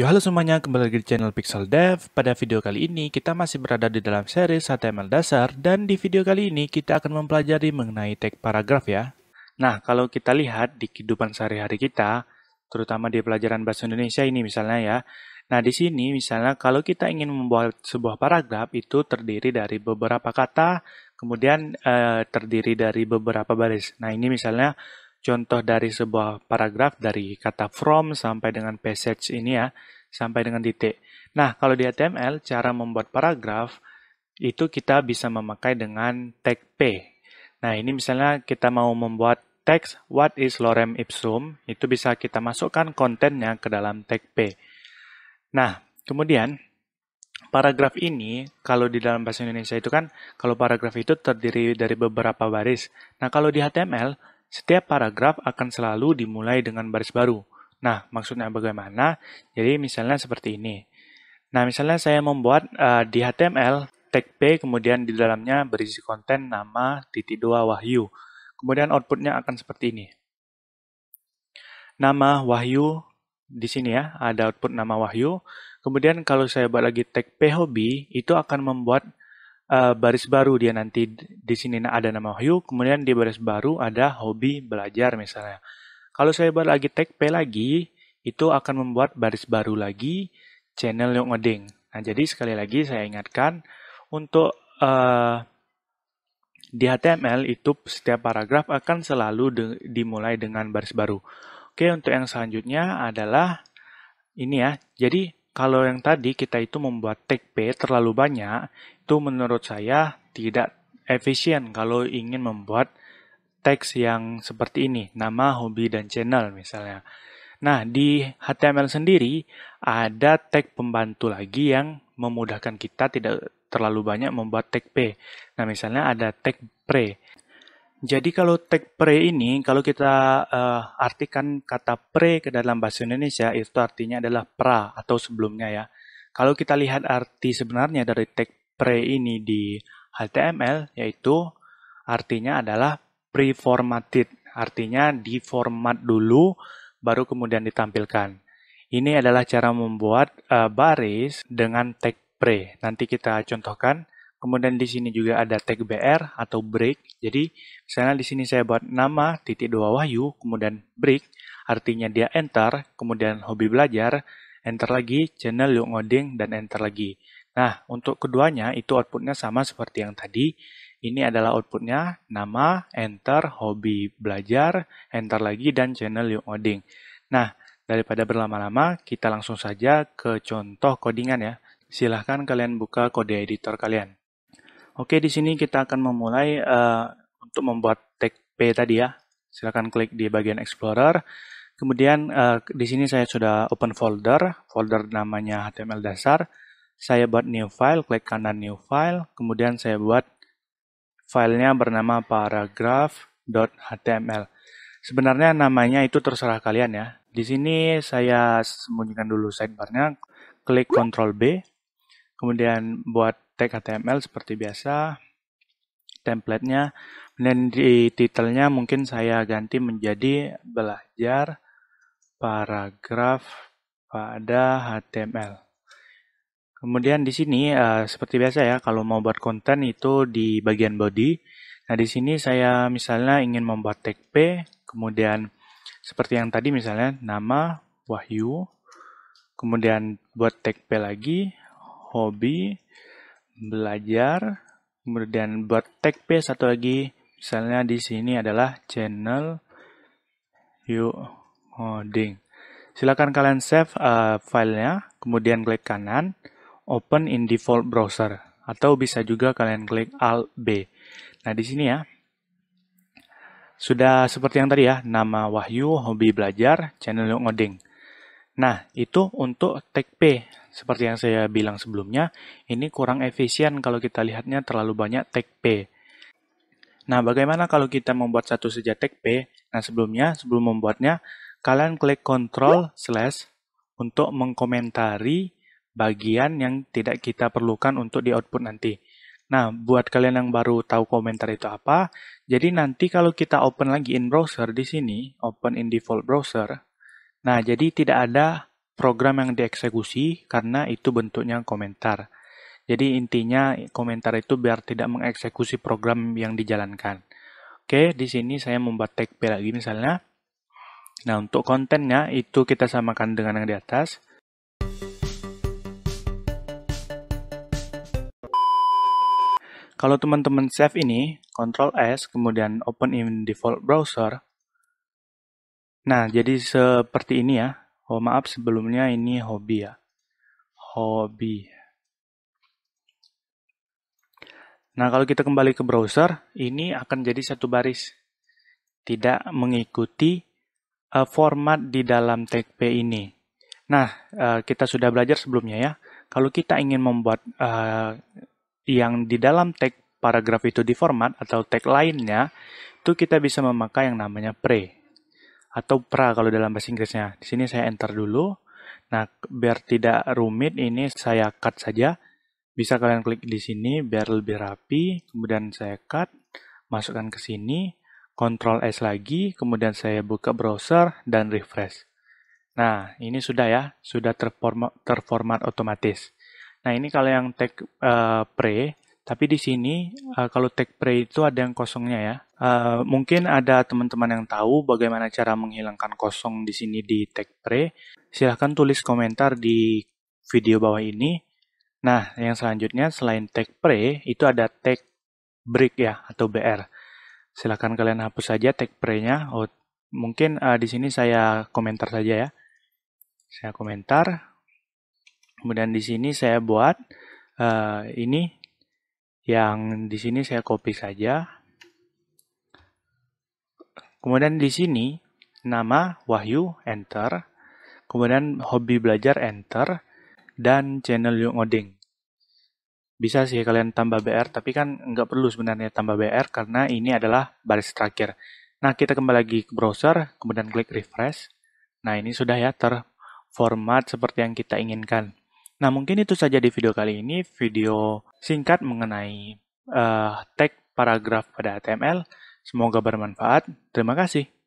Yo, halo semuanya, kembali lagi di channel Pixel Dev. Pada video kali ini, kita masih berada di dalam series HTML dasar, dan di video kali ini kita akan mempelajari mengenai tag paragraf ya. Nah, kalau kita lihat di kehidupan sehari-hari kita, terutama di pelajaran bahasa Indonesia ini misalnya ya. Nah, di sini misalnya kalau kita ingin membuat sebuah paragraf itu terdiri dari beberapa kata, kemudian terdiri dari beberapa baris. Nah, ini misalnya contoh dari sebuah paragraf dari kata from sampai dengan passage ini ya, sampai dengan titik. Nah, kalau di HTML, cara membuat paragraf itu kita bisa memakai dengan tag P. Nah, ini misalnya kita mau membuat teks what is lorem ipsum, itu bisa kita masukkan kontennya ke dalam tag P. Nah, kemudian paragraf ini, kalau di dalam bahasa Indonesia itu kan, kalau paragraf itu terdiri dari beberapa baris. Nah, kalau di HTML, setiap paragraf akan selalu dimulai dengan baris baru. Nah, maksudnya bagaimana? Jadi, misalnya seperti ini. Nah, misalnya saya membuat di HTML, tag P, kemudian di dalamnya berisi konten nama .2 Wahyu. Kemudian outputnya akan seperti ini. Nama Wahyu, di sini ya, ada output nama Wahyu. Kemudian kalau saya buat lagi tag phobby, itu akan membuat baris baru dia nanti di sini ada nama Wahyu, kemudian di baris baru ada hobi belajar misalnya. Kalau saya buat lagi tag P lagi, itu akan membuat baris baru lagi channel yang ngoding. Nah, jadi sekali lagi saya ingatkan untuk di HTML itu setiap paragraf akan selalu dimulai dengan baris baru. Oke, untuk yang selanjutnya adalah ini ya. Jadi kalau yang tadi kita itu membuat tag P terlalu banyak, itu menurut saya tidak efisien kalau ingin membuat teks yang seperti ini, nama, hobi, dan channel misalnya. Nah, di HTML sendiri ada tag pembantu lagi yang memudahkan kita tidak terlalu banyak membuat tag P. Nah, misalnya ada tag pre. Jadi kalau tag pre ini, kalau kita artikan kata pre ke dalam bahasa Indonesia, itu artinya adalah pra atau sebelumnya ya. Kalau kita lihat arti sebenarnya dari tag pre ini di HTML, yaitu artinya adalah pre-formatted. Artinya diformat dulu, baru kemudian ditampilkan. Ini adalah cara membuat baris dengan tag pre. Nanti kita contohkan. Kemudian di sini juga ada tag BR atau break. Jadi misalnya di sini saya buat nama .2 Wahyu, kemudian break, artinya dia enter, kemudian hobi belajar, enter lagi, channel yuk ngoding, dan enter lagi. Nah, untuk keduanya itu outputnya sama seperti yang tadi. Ini adalah outputnya nama, enter, hobi belajar, enter lagi, dan channel yuk ngoding. Nah, daripada berlama-lama, kita langsung saja ke contoh codingan ya. Silahkan kalian buka kode editor kalian. Oke, di sini kita akan memulai untuk membuat tag P tadi ya. Silakan klik di bagian Explorer. Kemudian di sini saya sudah open folder namanya HTML dasar. Saya buat new file, klik kanan new file. Kemudian saya buat filenya bernama paragraph.html. Sebenarnya namanya itu terserah kalian ya. Di sini saya sembunyikan dulu sidebarnya. Klik Ctrl B. Kemudian buat tag HTML seperti biasa, template-nya, dan di titelnya mungkin saya ganti menjadi belajar paragraf pada HTML. Kemudian di sini seperti biasa ya, kalau mau buat konten itu di bagian body. Nah, di sini saya misalnya ingin membuat tag P, kemudian seperti yang tadi misalnya nama Wahyu, kemudian buat tag P lagi, hobi, belajar, kemudian buat tag P satu lagi, misalnya di sini adalah channel yuk ngoding. Silakan kalian save filenya, kemudian klik kanan, open in default browser, atau bisa juga kalian klik Alt B. Nah di sini ya, sudah seperti yang tadi ya, nama Wahyu, hobi belajar, channel yuk ngoding. Nah, itu untuk tag P. Seperti yang saya bilang sebelumnya, ini kurang efisien kalau kita lihatnya terlalu banyak tag P. Nah, bagaimana kalau kita membuat satu saja tag P? Nah, sebelum membuatnya, kalian klik Ctrl / untuk mengkomentari bagian yang tidak kita perlukan untuk di output nanti. Nah, buat kalian yang baru tahu komentar itu apa, jadi nanti kalau kita open lagi in browser di sini, open in default browser, nah, jadi tidak ada program yang dieksekusi karena itu bentuknya komentar. Jadi intinya komentar itu biar tidak mengeksekusi program yang dijalankan. Oke, di sini saya membuat tag P lagi misalnya. Nah, untuk kontennya itu kita samakan dengan yang di atas. Kalau teman-teman save ini, Ctrl S, kemudian open in default browser. Nah, jadi seperti ini ya. Oh, maaf, sebelumnya ini hobi ya. Hobi. Nah, kalau kita kembali ke browser, ini akan jadi satu baris. Tidak mengikuti format di dalam tag P ini. Nah, kita sudah belajar sebelumnya ya. Kalau kita ingin membuat yang di dalam tag paragraf itu diformat atau tag lainnya, itu kita bisa memakai yang namanya pre atau pra kalau dalam bahasa Inggrisnya. Di sini saya enter dulu. Nah, biar tidak rumit ini saya cut saja. Bisa kalian klik di sini biar lebih rapi. Kemudian saya cut, masukkan ke sini, Ctrl S lagi, kemudian saya buka browser dan refresh. Nah, ini sudah ya, sudah terformat otomatis. Nah, ini kalau yang tag pre, tapi di sini kalau tag pre itu ada yang kosongnya ya. Mungkin ada teman-teman yang tahu bagaimana cara menghilangkan kosong di sini di tag pre. Silahkan tulis komentar di video bawah ini. Nah, yang selanjutnya selain tag pre, itu ada tag break ya, atau BR. Silahkan kalian hapus saja tag pre-nya. Oh, mungkin di sini saya komentar saja ya. Saya komentar. Kemudian di sini saya buat ini yang di sini saya copy saja. Kemudian di sini nama Wahyu enter. Kemudian hobi belajar enter dan channel Yung Oding. Bisa sih kalian tambah BR, tapi kan nggak perlu sebenarnya tambah BR karena ini adalah baris terakhir. Nah, kita kembali lagi ke browser, kemudian klik refresh. Nah, ini sudah ya terformat seperti yang kita inginkan. Nah, mungkin itu saja di video kali ini, video singkat mengenai tag paragraf pada HTML. Semoga bermanfaat. Terima kasih.